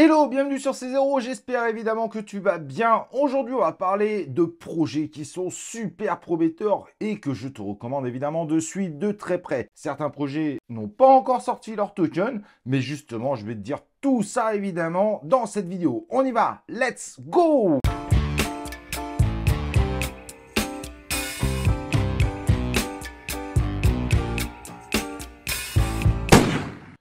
Hello, bienvenue sur C0, j'espère évidemment que tu vas bien. Aujourd'hui, on va parler de projets qui sont super prometteurs et que je te recommande évidemment de suivre de très près. Certains projets n'ont pas encore sorti leur token, mais justement, je vais te dire tout ça évidemment dans cette vidéo. On y va, let's go!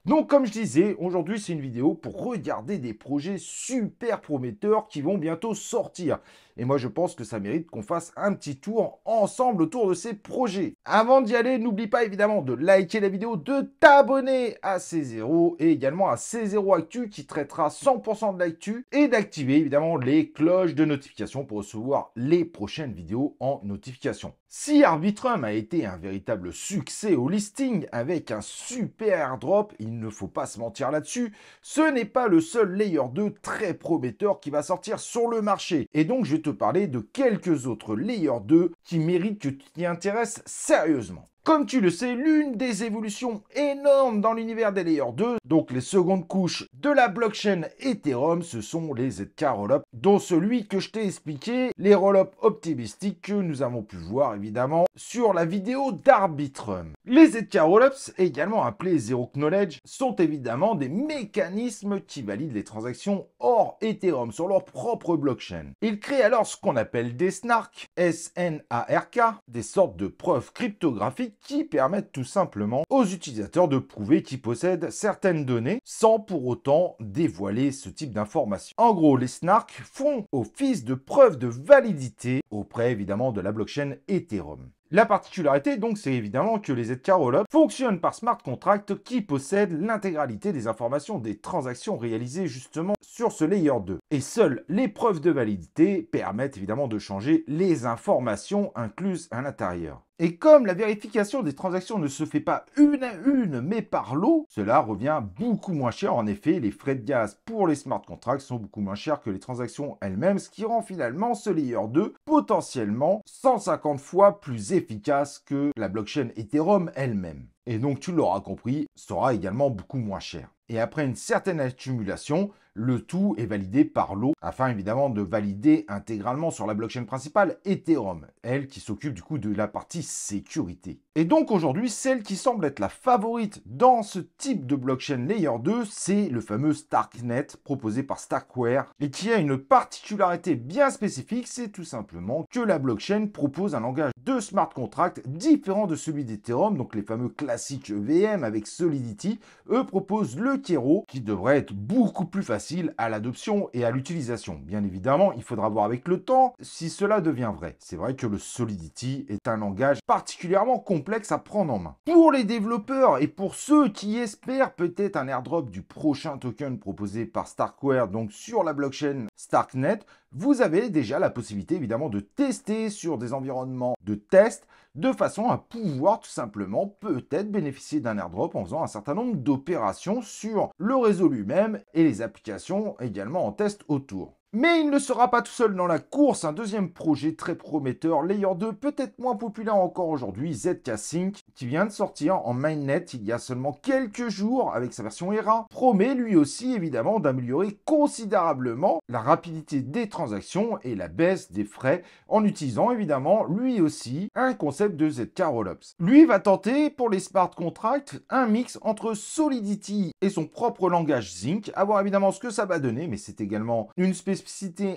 Donc comme je disais, aujourd'hui c'est une vidéo pour regarder des projets super prometteurs qui vont bientôt sortir. Et moi je pense que ça mérite qu'on fasse un petit tour ensemble autour de ces projets. Avant d'y aller, n'oublie pas évidemment de liker la vidéo, de t'abonner à C0 et également à C0 Actu qui traitera 100% de l'actu et d'activer évidemment les cloches de notification pour recevoir les prochaines vidéos en notification. Si Arbitrum a été un véritable succès au listing avec un super airdrop, il ne faut pas se mentir là-dessus, ce n'est pas le seul Layer 2 très prometteur qui va sortir sur le marché. Et donc je vais te parler de quelques autres Layer 2 qui méritent que tu t'y intéresses sérieusement. Comme tu le sais, l'une des évolutions énormes dans l'univers des Layer 2, donc les secondes couches de la blockchain Ethereum, ce sont les ZK Rollup, dont celui que je t'ai expliqué, les rollups optimistiques que nous avons pu voir évidemment sur la vidéo d'Arbitrum. Les ZK Rollups, également appelés Zero Knowledge, sont évidemment des mécanismes qui valident les transactions hors Ethereum sur leur propre blockchain. Ils créent alors ce qu'on appelle des SNARK, S-N-A-R-K, des sortes de preuves cryptographiques qui permettent tout simplement aux utilisateurs de prouver qu'ils possèdent certaines données sans pour autant dévoiler ce type d'informations. En gros, les SNARK font office de preuve de validité auprès évidemment de la blockchain Ethereum. La particularité donc c'est évidemment que les ZK Rollup fonctionnent par smart contracts qui possèdent l'intégralité des informations des transactions réalisées justement sur ce layer 2. Et seules les preuves de validité permettent évidemment de changer les informations incluses à l'intérieur. Et comme la vérification des transactions ne se fait pas une à une, mais par lot, cela revient beaucoup moins cher. En effet, les frais de gaz pour les smart contracts sont beaucoup moins chers que les transactions elles-mêmes, ce qui rend finalement ce layer 2 potentiellement 150 fois plus efficace que la blockchain Ethereum elle-même. Et donc, tu l'auras compris, sera également beaucoup moins cher. Et après une certaine accumulation, le tout est validé par lot afin évidemment de valider intégralement sur la blockchain principale Ethereum, elle qui s'occupe du coup de la partie sécurité. Et donc aujourd'hui, celle qui semble être la favorite dans ce type de blockchain Layer 2, c'est le fameux Starknet proposé par Starkware et qui a une particularité bien spécifique, c'est tout simplement que la blockchain propose un langage de smart contract différent de celui d'Ethereum, donc les fameux classiques EVM avec Solidity, eux proposent le Kero qui devrait être beaucoup plus facile à l'adoption et à l'utilisation. Bien évidemment, il faudra voir avec le temps si cela devient vrai. C'est vrai que le Solidity est un langage particulièrement complexe à prendre en main. Pour les développeurs et pour ceux qui espèrent peut-être un airdrop du prochain token proposé par Starkware, donc sur la blockchain Starknet, vous avez déjà la possibilité évidemment de tester sur des environnements de test de façon à pouvoir tout simplement peut-être bénéficier d'un airdrop en faisant un certain nombre d'opérations sur le réseau lui-même et les applications également en test autour. Mais il ne sera pas tout seul dans la course, un deuxième projet très prometteur, Layer 2, peut-être moins populaire encore aujourd'hui, ZK Sync, qui vient de sortir en mainnet il y a seulement quelques jours avec sa version ERA, promet lui aussi évidemment d'améliorer considérablement la rapidité des transactions et la baisse des frais en utilisant évidemment lui aussi un concept de ZK Rollups. Lui va tenter pour les smart contracts un mix entre Solidity et son propre langage Zinc, à voir évidemment ce que ça va donner, mais c'est également une spécificité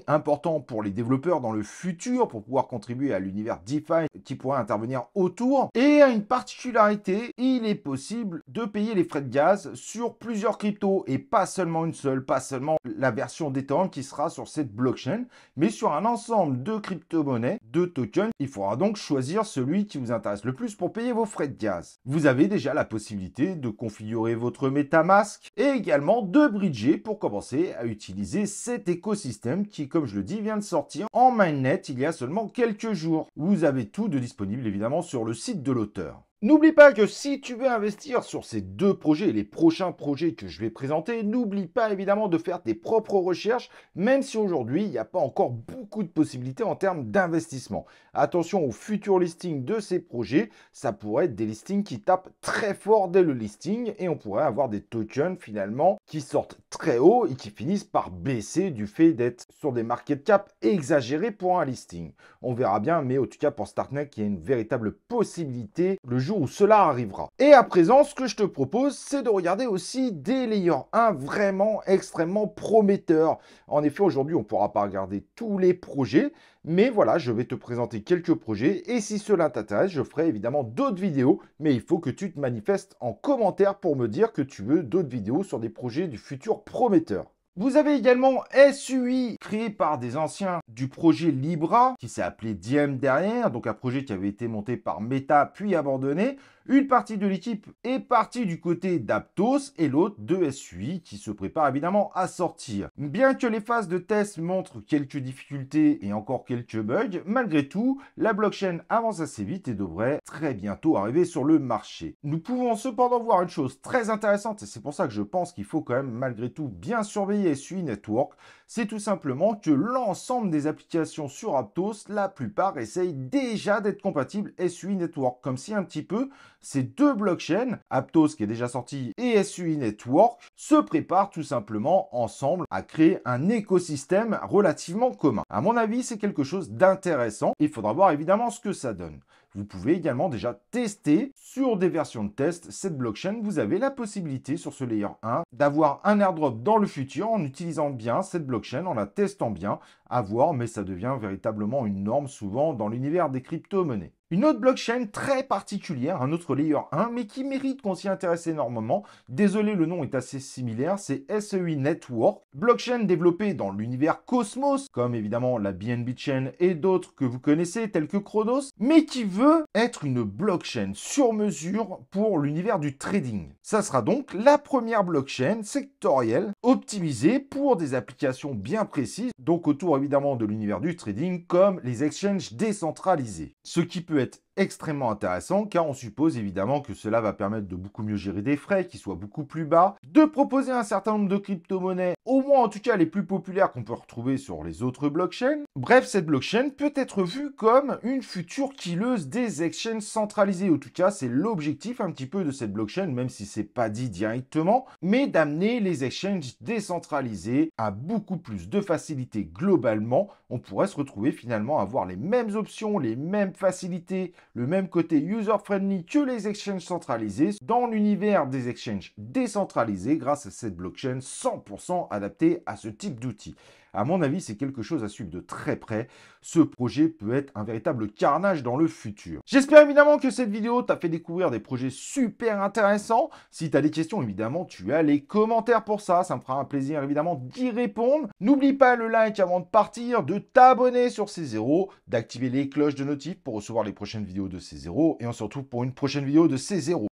importante pour les développeurs dans le futur pour pouvoir contribuer à l'univers DeFi qui pourrait intervenir autour. Et à une particularité, il est possible de payer les frais de gaz sur plusieurs cryptos et pas seulement une seule, pas seulement la version d'Ethereum qui sera sur cette blockchain, mais sur un ensemble de crypto-monnaies, de tokens. Il faudra donc choisir celui qui vous intéresse le plus pour payer vos frais de gaz. Vous avez déjà la possibilité de configurer votre MetaMask et également de bridger pour commencer à utiliser cet écosystème qui, comme je le dis, vient de sortir en mainnet il y a seulement quelques jours. Vous avez tout de disponible évidemment sur le site de l'auteur. N'oublie pas que si tu veux investir sur ces deux projets, les prochains projets que je vais présenter, n'oublie pas évidemment de faire tes propres recherches, même si aujourd'hui, il n'y a pas encore beaucoup de possibilités en termes d'investissement. Attention aux futurs listings de ces projets, ça pourrait être des listings qui tapent très fort dès le listing et on pourrait avoir des tokens finalement qui sortent très haut et qui finissent par baisser du fait d'être sur des market cap exagérés pour un listing. On verra bien, mais en tout cas pour Starknet, il y a une véritable possibilité le jour où cela arrivera. Et à présent, ce que je te propose, c'est de regarder aussi des layers 1 vraiment extrêmement prometteurs. En effet, aujourd'hui, on ne pourra pas regarder tous les projets, mais voilà, je vais te présenter quelques projets et si cela t'intéresse, je ferai évidemment d'autres vidéos, mais il faut que tu te manifestes en commentaire pour me dire que tu veux d'autres vidéos sur des projets du futur prometteur. Vous avez également SUI, créé par des anciens du projet Libra, qui s'est appelé Diem derrière, donc un projet qui avait été monté par Meta puis abandonné. Une partie de l'équipe est partie du côté d'Aptos et l'autre de SUI qui se prépare évidemment à sortir. Bien que les phases de test montrent quelques difficultés et encore quelques bugs, malgré tout, la blockchain avance assez vite et devrait très bientôt arriver sur le marché. Nous pouvons cependant voir une chose très intéressante et c'est pour ça que je pense qu'il faut quand même malgré tout bien surveiller SUI Network, c'est tout simplement que l'ensemble des applications sur Aptos, la plupart essayent déjà d'être compatibles SUI Network, comme si un petit peu ces deux blockchains, Aptos qui est déjà sorti et SUI Network, se préparent tout simplement ensemble à créer un écosystème relativement commun. À mon avis, c'est quelque chose d'intéressant. Il faudra voir évidemment ce que ça donne. Vous pouvez également déjà tester sur des versions de test cette blockchain. Vous avez la possibilité sur ce layer 1 d'avoir un airdrop dans le futur en utilisant bien cette blockchain, en la testant bien, à voir, mais ça devient véritablement une norme souvent dans l'univers des crypto-monnaies. Une autre blockchain très particulière, un autre layer 1, mais qui mérite qu'on s'y intéresse énormément. Désolé, le nom est assez similaire, c'est SEI Network. Blockchain développée dans l'univers Cosmos, comme évidemment la BNB Chain et d'autres que vous connaissez, tels que Chronos, mais qui veut être une blockchain sur mesure pour l'univers du trading. Ça sera donc la première blockchain sectorielle optimisée pour des applications bien précises, donc autour évidemment de l'univers du trading, comme les exchanges décentralisés. Ce qui peut être extrêmement intéressant car on suppose évidemment que cela va permettre de beaucoup mieux gérer des frais qui soient beaucoup plus bas, de proposer un certain nombre de crypto-monnaies, au moins en tout cas les plus populaires qu'on peut retrouver sur les autres blockchains. Bref, cette blockchain peut être vue comme une future killeuse des exchanges centralisés. En tout cas, c'est l'objectif un petit peu de cette blockchain, même si c'est pas dit directement, mais d'amener les exchanges décentralisés à beaucoup plus de facilité globalement. On pourrait se retrouver finalement à avoir les mêmes options, les mêmes facilités, le même côté user-friendly que les exchanges centralisés dans l'univers des exchanges décentralisés grâce à cette blockchain 100% adaptée à ce type d'outil. À mon avis, c'est quelque chose à suivre de très près. Ce projet peut être un véritable carnage dans le futur. J'espère évidemment que cette vidéo t'a fait découvrir des projets super intéressants. Si tu as des questions, évidemment, tu as les commentaires pour ça. Ça me fera un plaisir évidemment d'y répondre. N'oublie pas le like avant de partir, de t'abonner sur C0, d'activer les cloches de notif pour recevoir les prochaines vidéos de C0 et on se retrouve pour une prochaine vidéo de C0.